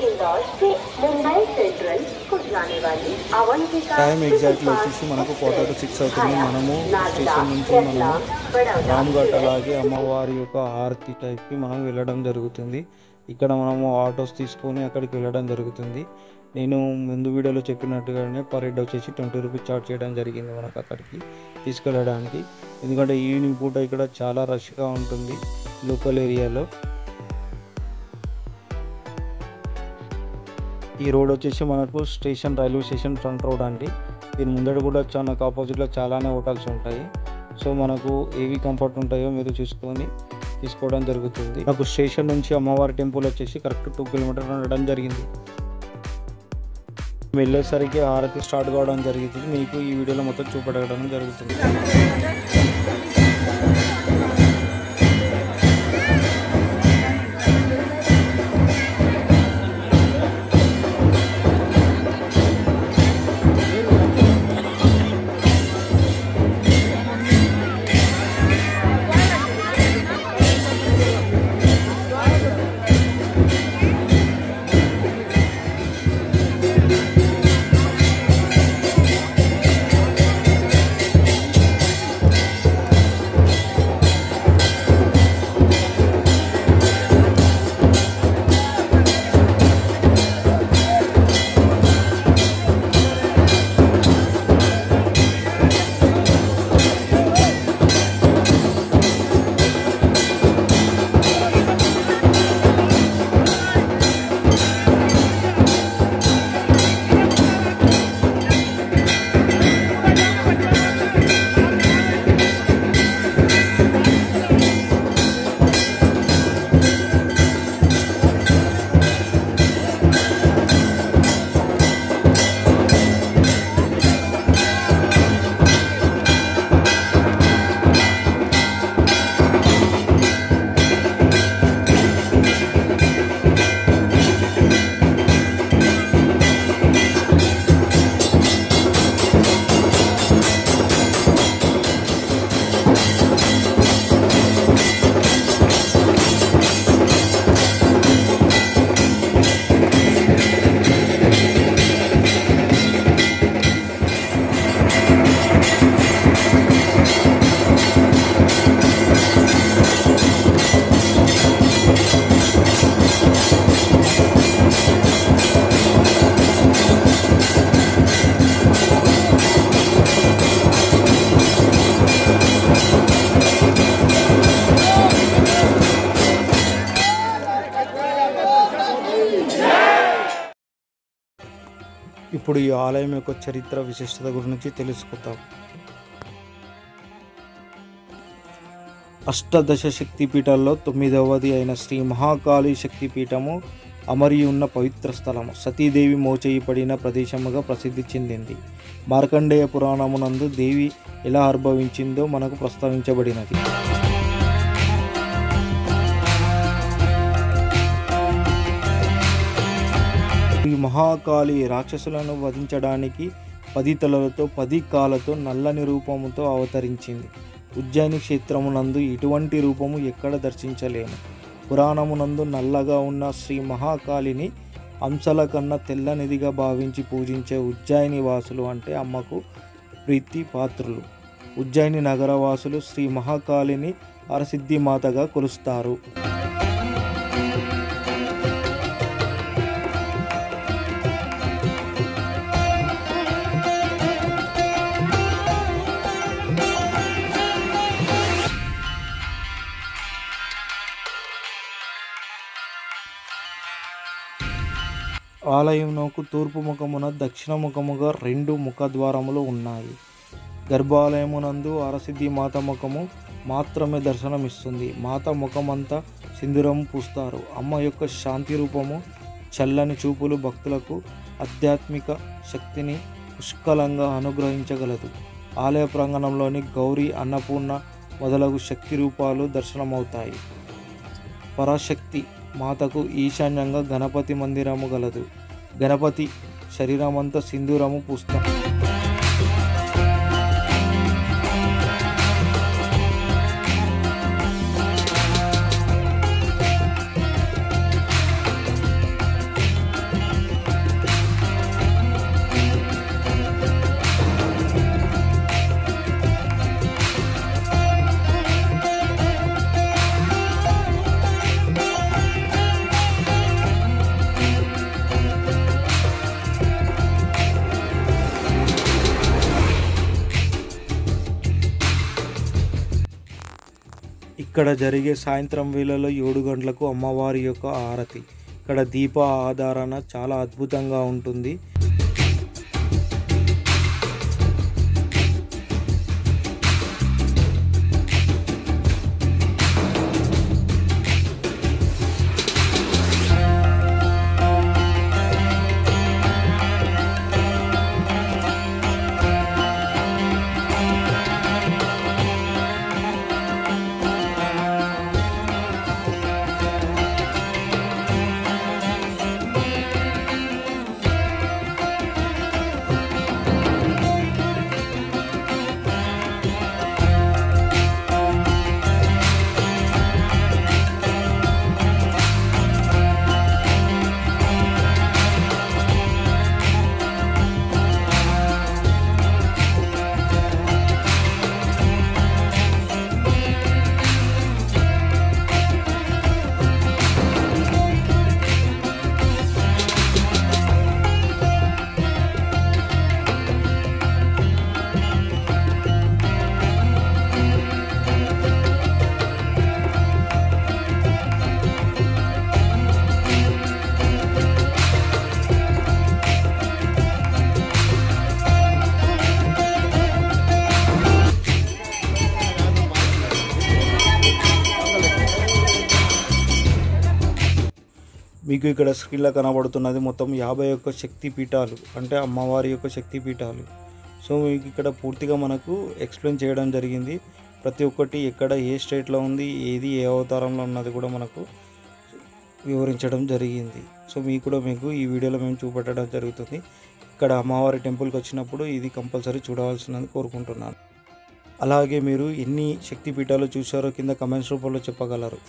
इंदौर से मुंबई सेंट्रल को जाने वाली अवंतिका టైం ఎగ్జాక్ట్లీ వచ్చేసి మనకు 5:45 అవుతుంది. మనము స్టేషన్ నుంచి మనము రామ్ఘాట్ అలాగే అమ్మవారి యొక్క ఆరతి టైప్కి మనం వెళ్ళడం జరుగుతుంది. ఇక్కడ మనము ఆటోస్ తీసుకొని అక్కడికి వెళ్ళడం జరుగుతుంది. నేను ముందు వీడియోలో చెప్పినట్టుగానే పర్ హెడ్ వచ్చేసి 20 రూపీస్ చార్జ్ చేయడం జరిగింది మనకు అక్కడికి తీసుకెళ్ళడానికి. ఎందుకంటే ఈవినింగ్ పూట ఇక్కడ చాలా రష్గా ఉంటుంది లోకల్ ఏరియాలో. ఈ రోడ్ వచ్చేసి మనకు station railway station front road అండి. దీని ముందర కూడా నాకు ఆపోజిట్లో చాలానే హోటల్స్ ఉంటాయి. సో మనకు ఏవి కంఫర్ట్ ఉంటాయో మీరు చూసుకొని తీసుకోవడం జరుగుతుంది. నాకు స్టేషన్ నుంచి అమ్మవారి టెంపుల్ వచ్చేసి కరెక్ట్ 2 కిలోమీటర్లు ఉండడం జరిగింది. వెళ్ళేసరికి హారతి స్టార్ట్ కావడం జరిగింది. మీకు ఈ వీడియోలో మొత్తం చూపెట్టడం జరుగుతుంది. ఇప్పుడు ఈ ఆలయం యొక్క చరిత్ర విశిష్టత గురించి తెలుసుకుందాం. అష్టాదశ శక్తిపీఠాల్లో 9వది అయిన శ్రీ మహాకాళి శక్తిపీఠము అమరి ఉన్న పవిత్ర స్థలము. సతీదేవి మోచేయబడిన ప్రదేశముగా ప్రసిద్ధి చెందింది. మార్కండేయ పురాణమునందు దేవి ఎలా ఆవిర్భవించిందో మనకు ప్రస్తావించబడినది. ఈ మహాకాళి రాక్షసులను వధించడానికి 10 తలలతో 10 కాళ్ళతో నల్లని రూపముతో అవతరించింది. ఉజ్జయిని క్షేత్రమునందు ఇటువంటి రూపము ఎక్కడ దర్శించలేము. పురాణమునందు నల్లగా ఉన్న శ్రీ మహాకాళిని అంశల కన్నా తెల్లనిదిగా భావించి పూజించే ఉజ్జయిని వాసులు అంటే అమ్మకు ప్రీతి పాత్రులు. ఉజ్జయిని నగరవాసులు శ్రీ మహాకాళిని హరసిద్ధి మాతగా కొలుస్తారు. ఆలయంకు తూర్పు ముఖమున దక్షిణ ముఖముగా 2 ముఖద్వారములు ఉన్నాయి. గర్భాలయమునందు హరసిద్ధి మాత ముఖము మాత్రమే దర్శనమిస్తుంది. మాత ముఖమంతా సింధూరం పూస్తారు. అమ్మ యొక్క శాంతి రూపము చల్లని చూపులు భక్తులకు ఆధ్యాత్మిక శక్తిని పుష్కలంగా అనుగ్రహించగలదు. ఆలయ ప్రాంగణంలోని గౌరీ, అన్నపూర్ణ మొదలగు శక్తి రూపాలు దర్శనమవుతాయి. పరాశక్తి మాతకు ఈశాన్యంగా గణపతి మందిరము గలదు. గణపతి శరీరమంతా సింధూరము పూస్తారు. ఇక్కడ జరిగే సాయంత్రం వేళలో 7 గంటలకు అమ్మవారి యొక్క ఆరతి. ఇక్కడ దీప ఆధారణ చాలా అద్భుతంగా ఉంటుంది. మీకు ఇక్కడ స్క్రీన్లో కనబడుతున్నది మొత్తం 51 శక్తి పీఠాలు, అంటే అమ్మవారి యొక్క శక్తి పీఠాలు. సో మీకు ఇక్కడ పూర్తిగా మనకు ఎక్స్ప్లెయిన్ చేయడం జరిగింది. ప్రతి ఒక్కటి ఎక్కడ ఏ స్టేట్లో ఉంది, ఏది ఏ అవతారంలో ఉన్నది కూడా మనకు వివరించడం జరిగింది. సో మీకు ఈ వీడియోలో మేము చూపెట్టడం జరుగుతుంది. ఇక్కడ అమ్మవారి టెంపుల్కి వచ్చినప్పుడు ఇది కంపల్సరీ చూడవలసినది కోరుకుంటున్నాను. అలాగే మీరు ఎన్ని శక్తి పీఠాలు చూశారో కింద కమెంట్స్ రూపంలో చెప్పగలరు.